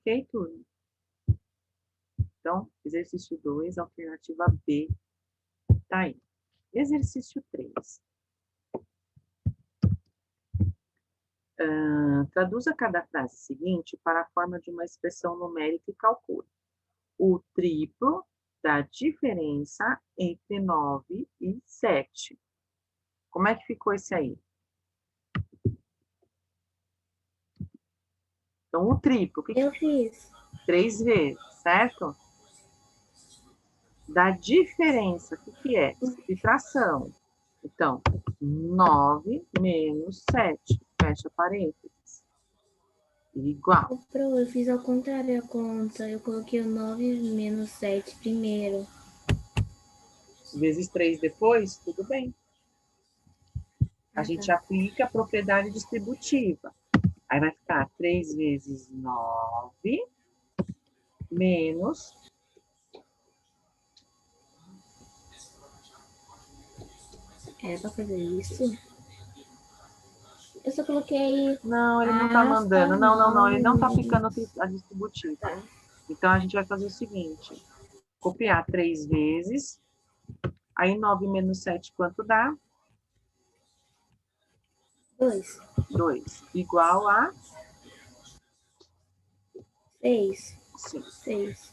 Ok, turma? Então, exercício 2, alternativa B, tá aí. Exercício 3. Traduza cada frase seguinte para a forma de uma expressão numérica e calcule o triplo da diferença entre 9 e 7. Como é que ficou esse aí? Então, o triplo, Eu fiz. 3 vezes, certo? Da diferença, o que é? Subtração. Então, 9 menos 7, fecha parênteses, igual. Eu fiz ao contrário a conta. Eu coloquei o 9 menos 7 primeiro. Vezes 3 depois, tudo bem. A gente aplica a propriedade distributiva. Aí vai ficar 3 vezes 9 menos... Era pra fazer isso? Eu só coloquei... Não, ele não tá mandando. Não. Ele não tá aplicando a distributiva. Tá. Então, a gente vai fazer o seguinte. Copiar 3 vezes. Aí, 9 menos 7, quanto dá? 2. 2. Igual a... 6. 5. 6.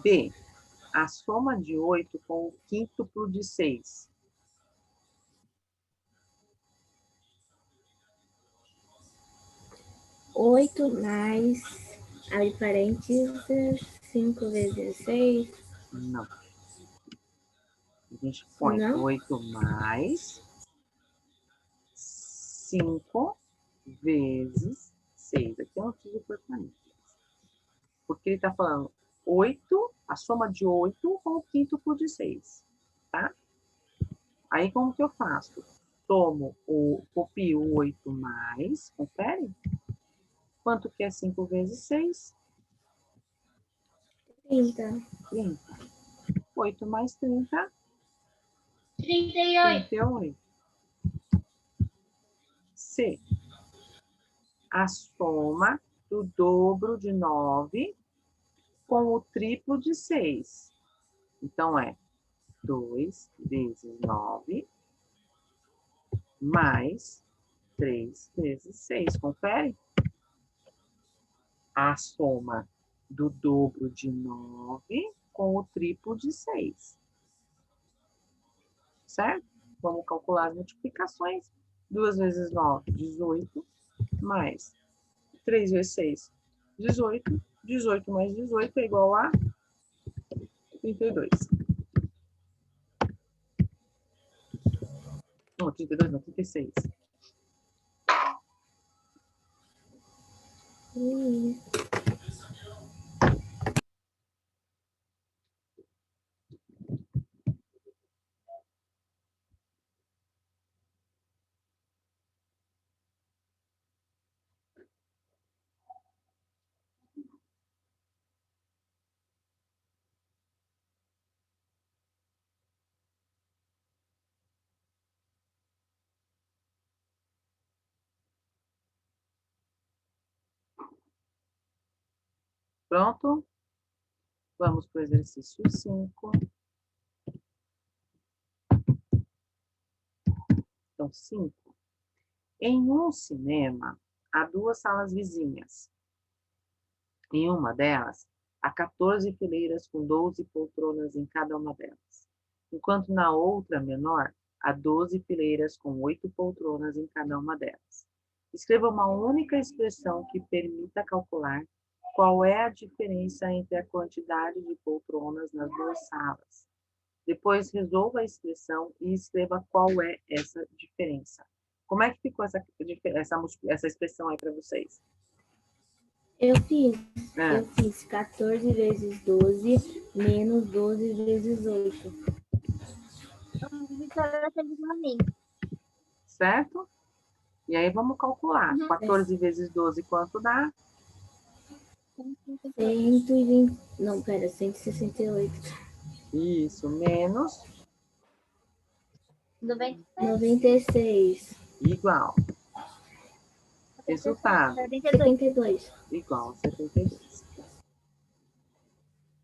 B. A soma de 8 com o quíntuplo de 6. Oito mais, abre parênteses, 5 vezes 6. Não. A gente põe Não? 8 mais 5 vezes 6. Aqui eu não preciso pôr parênteses. Porque ele está falando 8, a soma de 8 com o quíntuplo de 6. Tá? Aí, como que eu faço? Copio o 8 mais, confere? Quanto que é 5 vezes 6? 30. 30. 8 mais 30? 38. 38. C. A soma do dobro de 9 com o triplo de 6. Então, é 2 vezes 9 mais 3 vezes 6. Confere? A soma do dobro de 9 com o triplo de 6. Certo? Vamos calcular as multiplicações. 2 vezes 9, 18, mais 3 vezes 6, 18. 18 mais 18 é igual a 32. Não, 32 não, 36. Pronto? Vamos para o exercício 5. Então, 5. Em um cinema, há 2 salas vizinhas. Em uma delas, há 14 fileiras com 12 poltronas em cada uma delas, enquanto na outra menor, há 12 fileiras com 8 poltronas em cada uma delas. Escreva uma única expressão que permita calcular qual é a diferença entre a quantidade de poltronas nas 2 salas. Depois, resolva a expressão e escreva qual é essa diferença. Como é que ficou essa expressão aí para vocês? Eu fiz 14 vezes 12 menos 12 vezes 8. Certo? E aí vamos calcular. 14 vezes 12, quanto dá? 120. Não, pera, 168. Isso, menos 96. igual. Resultado, 72. igual a 72.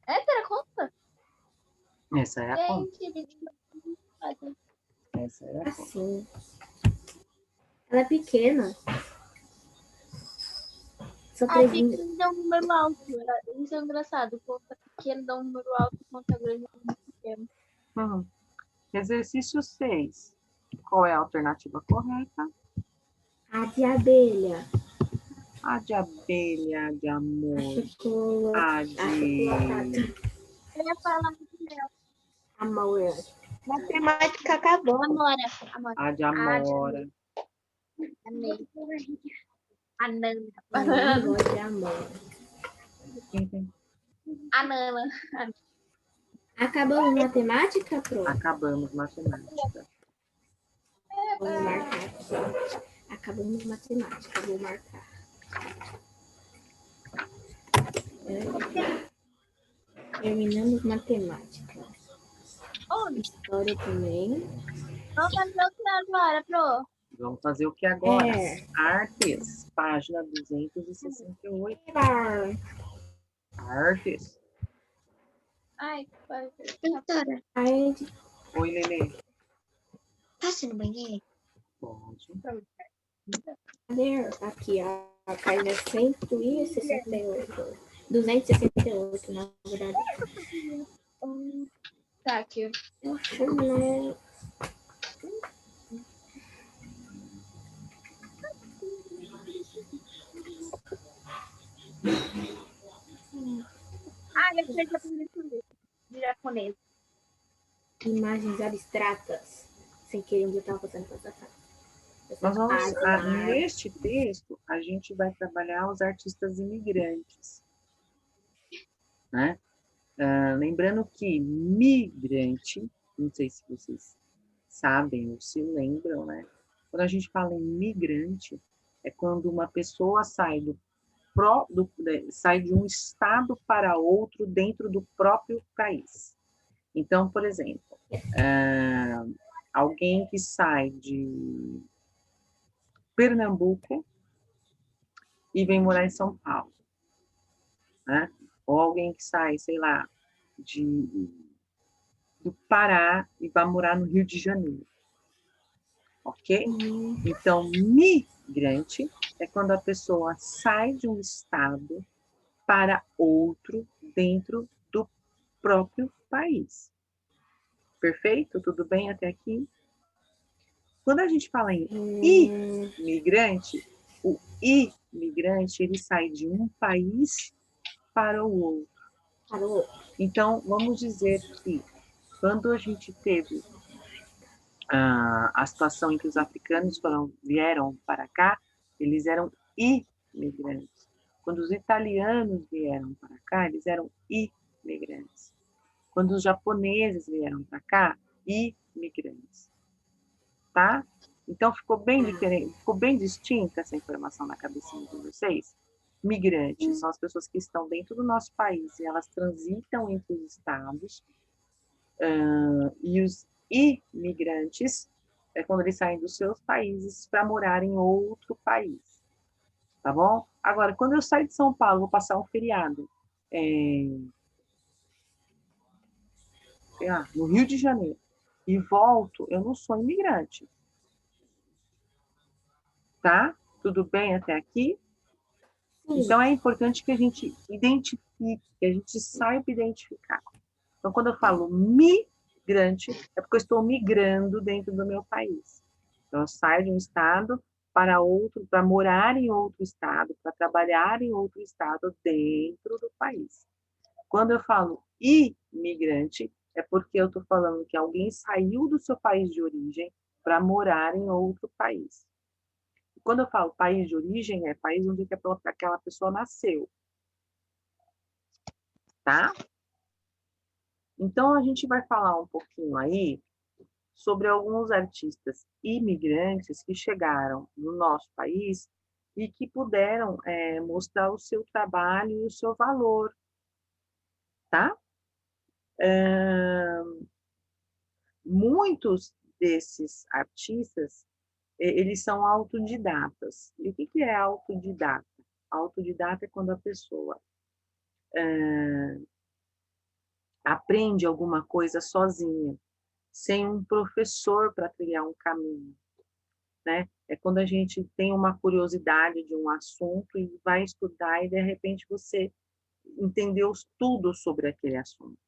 Essa era a conta? Essa é a conta. Gente, Essa é a conta. Assim. Ela é pequena. Só achei 3. que dá um número alto. Isso é engraçado. Conta pequeno dá um número alto, conta grande dá um número pequeno. Exercício 6. Qual é a alternativa correta? A de abelha. A de abelha, a de amor, a de Eu ia falar amor. Matemática acabou. Amora. a de amora. Amei. Anana. Eu gosto de amor. Anana. Acabamos matemática, Pro? Acabamos matemática. Vamos marcar aqui. Acabamos matemática. Vou marcar. Terminamos matemática. Onde? História também. Vamos fazer o que agora, Pro? Vamos fazer o que agora? É. Artes, página 268. Ah, Artes. Ai, pode. Doutora, aí, Oi, Lelê. posso ir no banheiro? Pode. cadê? Aqui, a página 168. 268, na verdade. Tá aqui. Eu acho, né? Ah, eu sei que aprender tudo. De japonês. Imagens abstratas. Sem querer, onde eu estava fazendo essa Nós vamos, página. neste texto, a gente vai trabalhar os artistas imigrantes. Né? Lembrando que migrante, não sei se vocês sabem ou se lembram, né? Quando a gente fala em migrante, é quando uma pessoa sai sai de um estado para outro dentro do próprio país. Então, por exemplo, alguém que sai de Pernambuco e vem morar em São Paulo, né? Ou alguém que sai, sei lá, do Pará e vai morar no Rio de Janeiro, ok? Então, migrante é quando a pessoa sai de um estado para outro dentro do próprio país. Perfeito? Tudo bem até aqui? Quando a gente fala em imigrante, o imigrante ele sai de um país para o outro. Parou. Então, vamos dizer que quando a gente teve a situação em que os africanos vieram para cá, eles eram imigrantes. Quando os italianos vieram para cá, eles eram imigrantes. Quando os japoneses vieram para cá, imigrantes. Tá? Então, ficou bem diferente, ficou bem distinta essa informação na cabecinha de vocês? Migrantes são as pessoas que estão dentro do nosso país e elas transitam entre os estados, e os imigrantes é quando eles saem dos seus países para morar em outro país, tá bom? Agora, quando eu saio de São Paulo, vou passar um feriado sei lá, no Rio de Janeiro, e volto, eu não sou imigrante. Tá? Tudo bem até aqui? Então, é importante que a gente identifique, que a gente saiba identificar. Então, quando eu falo migrante, é porque eu estou migrando dentro do meu país. Então, eu saio de um estado para outro, para morar em outro estado, para trabalhar em outro estado dentro do país. Quando eu falo imigrante, é porque eu estou falando que alguém saiu do seu país de origem para morar em outro país. Quando eu falo país de origem, é país onde aquela pessoa nasceu. Tá? Então, a gente vai falar um pouquinho aí sobre alguns artistas imigrantes que chegaram no nosso país e que puderam mostrar o seu trabalho e o seu valor. Tá? Muitos desses artistas, eles são autodidatas. E o que é autodidata? Autodidata é quando a pessoa aprende alguma coisa sozinha, sem um professor para trilhar um caminho, né? É quando a gente tem uma curiosidade de um assunto e vai estudar e, de repente, você entendeu tudo sobre aquele assunto,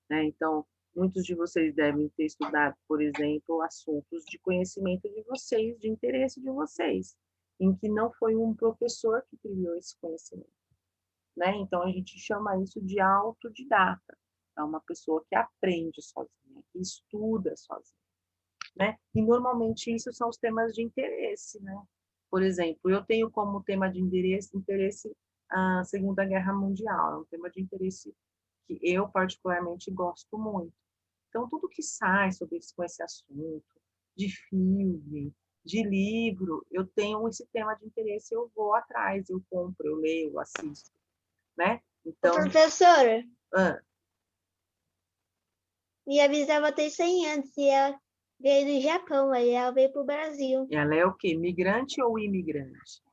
né? Então, muitos de vocês devem ter estudado, por exemplo, assuntos de conhecimento de vocês, de interesse de vocês, em que não foi um professor que criou esse conhecimento, né? Então, a gente chama isso de autodidata. É uma pessoa que aprende sozinha, que estuda sozinha, né? E, normalmente, isso são os temas de interesse, né? Por exemplo, eu tenho como tema de interesse a Segunda Guerra Mundial. É um tema de interesse que eu, particularmente, gosto muito. Então, tudo que sai sobre com esse assunto, de filme, de livro, eu tenho esse tema de interesse, eu vou atrás, eu compro, eu leio, eu assisto, né? Então, Professora, ah, minha bisavó tem 100 anos e ela veio do Japão, aí ela veio pro Brasil. ela é o quê? Migrante ou imigrante?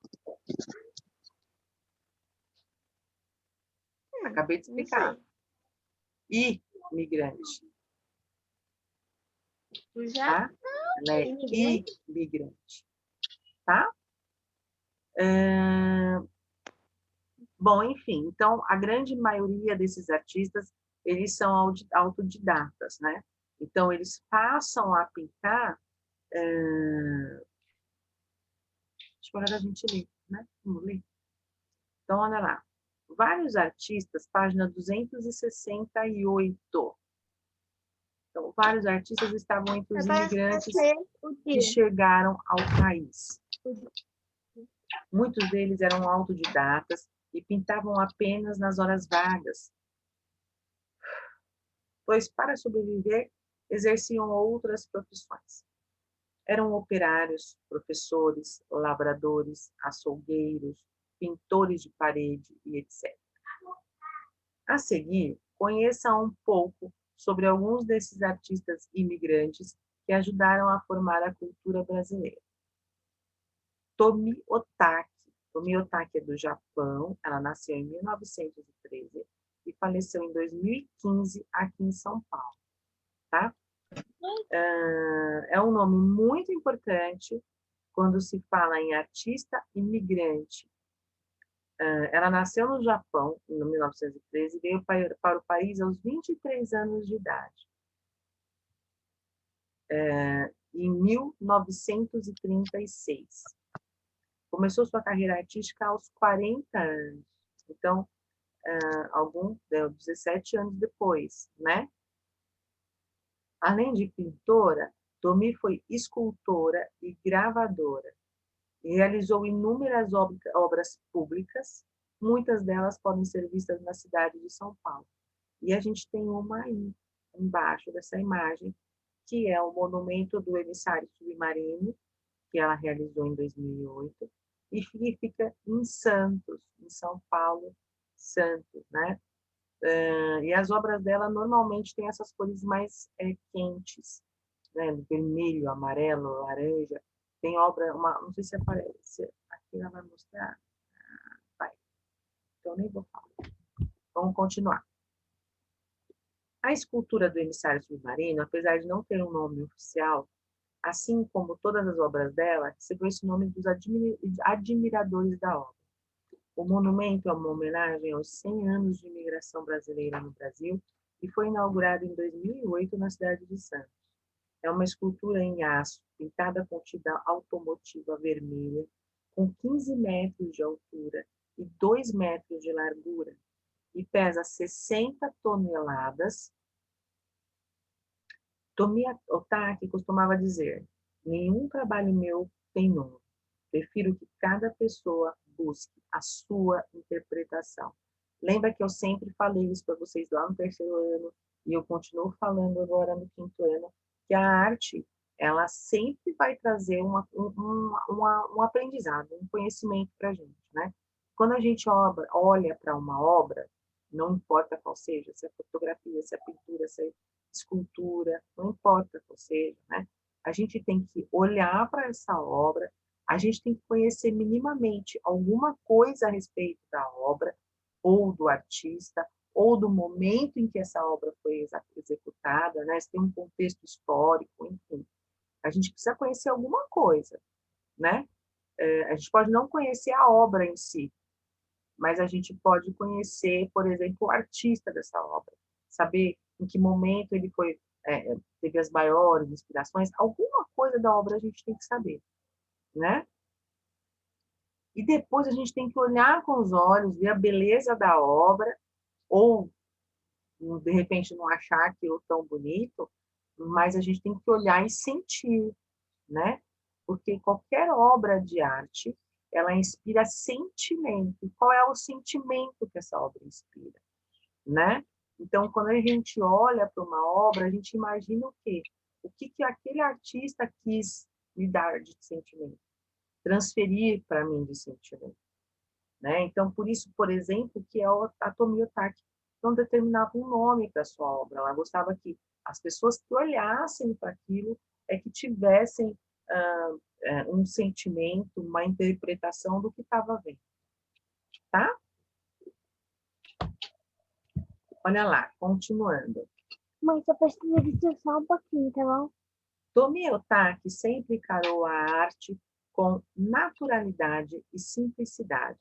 Acabei de Não explicar. sei. Imigrante, Já tá? Ela é Imigrante? imigrante, tá? Bom, enfim, então, a grande maioria desses artistas, eles são autodidatas, né? Então, eles passam a pintar... Deixa eu olhar a gente ler, né? Vamos ler? Então, olha lá. Vários artistas, página 268. Então, vários artistas estavam entre os imigrantes que chegaram ao país. Muitos deles eram autodidatas e pintavam apenas nas horas vagas, pois para sobreviver exerciam outras profissões. Eram operários, professores, lavradores, açougueiros, pintores de parede e etc. A seguir, conheça um pouco sobre alguns desses artistas imigrantes que ajudaram a formar a cultura brasileira. Tomi Otaki. Tomi Otaki é do Japão, ela nasceu em 1913 e faleceu em 2015 aqui em São Paulo, tá? É um nome muito importante quando se fala em artista imigrante. Ela nasceu no Japão em 1913 e veio para o país aos 23 anos de idade, em 1936. Começou sua carreira artística aos 40 anos, então, 17 anos depois, né? Além de pintora, Tomi foi escultora e gravadora. E realizou inúmeras obras públicas, muitas delas podem ser vistas na cidade de São Paulo. E a gente tem uma aí, embaixo dessa imagem, que é o monumento do emissário submarino, que ela realizou em 2008, e que fica em Santos, em São Paulo, Santos, né? E as obras dela normalmente têm essas cores mais quentes, né? Vermelho, amarelo, laranja. Tem obra, não sei se aparece, aqui ela vai mostrar, vai, então nem vou falar. Vamos continuar. A escultura do emissário submarino, apesar de não ter um nome oficial, assim como todas as obras dela, recebeu esse nome dos admiradores da obra. O monumento é uma homenagem aos 100 anos de imigração brasileira no Brasil e foi inaugurado em 2008 na cidade de Santos. É uma escultura em aço, pintada com tinta automotiva vermelha, com 15 metros de altura e 2 metros de largura, e pesa 60 toneladas. Tomi Otaki costumava dizer: nenhum trabalho meu tem nome. Prefiro que cada pessoa busque a sua interpretação. Lembra que eu sempre falei isso para vocês lá no 3º ano, e eu continuo falando agora no 5º ano, que a arte, ela sempre vai trazer um aprendizado, um conhecimento para a gente, né? Quando a gente olha para uma obra, não importa qual seja, se é fotografia, se é pintura, se é escultura, não importa qual seja, né? a gente tem que olhar para essa obra, a gente tem que conhecer minimamente alguma coisa a respeito da obra, ou do artista, ou do momento em que essa obra foi executada, né? Se tem um contexto histórico, enfim. A gente precisa conhecer alguma coisa, né? A gente pode não conhecer a obra em si, mas a gente pode conhecer, por exemplo, o artista dessa obra, saber em que momento ele foi, teve as maiores inspirações, alguma coisa da obra a gente tem que saber, né? E depois a gente tem que olhar com os olhos, ver a beleza da obra, ou de repente não achar aquilo tão bonito, mas a gente tem que olhar e sentir, né? Porque qualquer obra de arte, ela inspira sentimento. Qual é o sentimento que essa obra inspira, né? Então, quando a gente olha para uma obra, a gente imagina o quê? O que aquele artista quis me dar de sentimento, transferir para mim de sentimento, né? Então, por isso, por exemplo, que a Tomi Otaki não determinava um nome para sua obra. Ela gostava que as pessoas que olhassem para aquilo que tivessem um sentimento, uma interpretação do que estava vendo, tá? Olha lá, continuando. Mãe, só precisa de só um pouquinho, tá bom? Tomi Otaki sempre encarou a arte com naturalidade e simplicidade,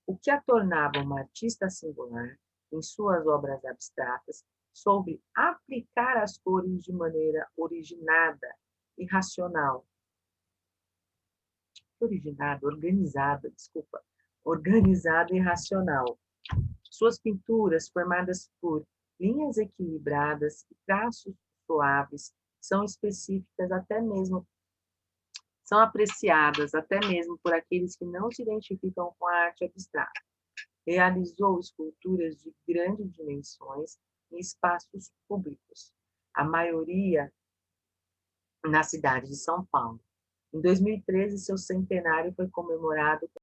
o que a tornava uma artista singular. Em suas obras abstratas, soube aplicar as cores de maneira originada e racional. Organizada e racional. Suas pinturas, formadas por linhas equilibradas e traços suaves, são específicas são apreciadas até mesmo por aqueles que não se identificam com a arte abstrata. Realizou esculturas de grandes dimensões em espaços públicos, a maioria na cidade de São Paulo. Em 2013, seu centenário foi comemorado